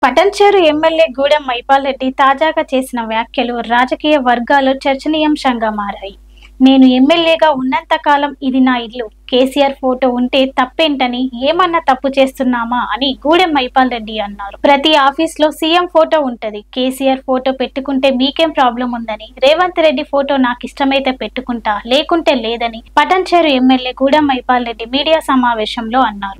Patancheru MLA Gudem Mypal Reddy తాజాగా చేసిన వ్యాఖ్యలు రాజకీయ వర్గాల్లో చర్చనీయాంశంగా మారాయి. నేను ఎమ్మెల్యేగా ఉన్నంత కాలం ఇది నా ఇల్లు, కేసీఆర్ ఫోటో ఉంటే తప్పేంటని, ఏమన్నా తప్పు చేస్తున్నామా అని గూడెం మైపాల్ రెడ్డి అన్నారు. ప్రతి ఆఫీస్ లో సీఎం ఫోటో ఉంటది, కేసీఆర్ ఫోటో పెట్టుకుంటే మీకేం ప్రాబ్లం ఉందని, రేవంత్ రెడ్డి ఫోటో నాకు ఇష్టమైతే పెట్టుకుంటా, లేకుంటే లేదని పటంచెరు ఎమ్మెల్యే గూడెం మైపాల్ రెడ్డి మీడియా సమావేశంలో అన్నారు.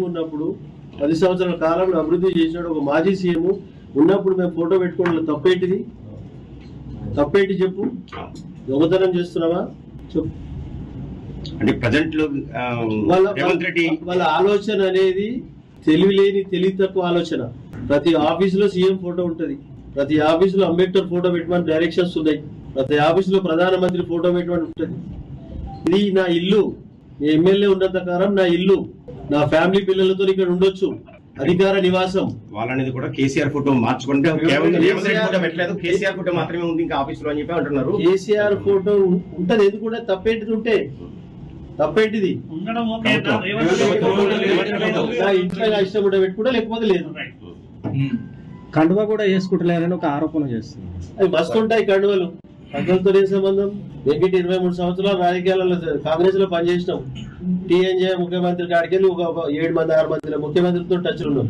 ఉన్నప్పుడు 10 సంవత్సరాల కాలంలో అభివృద్ధి చేసినాడు. ఒక మాజీ సీఎం ఉన్నప్పుడు మేము ఫోటో పెట్టుకోవడం తప్పేంటిది? తప్పేంటి చెప్పు? దొంగతనం చేస్తున్నావా చెప్పు. అంటే ప్రజెంట్ లో వాళ్ళ ఆలోచన అనేది తెలివిలేని, తెలివి తక్కువ ఆలోచన. ప్రతి ఆఫీసులో సీఎం ఫోటో ఉంటది, ప్రతి ఆఫీసులో అంబేద్కర్ ఫోటో పెట్టమని డైరెక్షన్స్ ఉన్నాయి, ప్రతి ఆఫీసులో ప్రధానమంత్రి ఫోటో పెట్టమని ఉంటది. ఇది నా ఇల్లు, ఎమ్మెల్యే ఉన్నంత కాలం నా ఇల్లు, నా ఫ్యామిలీ పిల్లలతో ఇక్కడ ఉండొచ్చు, అధికార నివాసం. వాళ్ళనేది కూడా కేసీఆర్ ఫోటో మార్చుకుంటే కేసీఆర్ ఫోటో మాత్రమే ఉంది ఇంకా ఆఫీసులో అని చెప్పి అంటున్నారు. కేసీఆర్ ఫోటో ఉంటది, ఎందుకు కూడా తప్పేంటిది? ఉంటే తప్పేంటిది? ఇంట్లో ఇష్టం కూడా పెట్టుకుంటా, లేకపోతే లేదు. కండువా కూడా వేసుకుంటలేరని ఒక ఆరోపణ చేస్తుంది. అవి మస్తు ఉంటాయి కండువలు, కండువలతో ఏ సంబంధం? వెంకట 23 సంవత్సరాలు రాజకీయాలలో కాంగ్రెస్ లో పనిచేసినాం. టీఎన్జే ముఖ్యమంత్రి కాడికి వెళ్ళి ఒక 7 మంది 6 మంది ముఖ్యమంత్రితో టచ్ ఉన్నాం.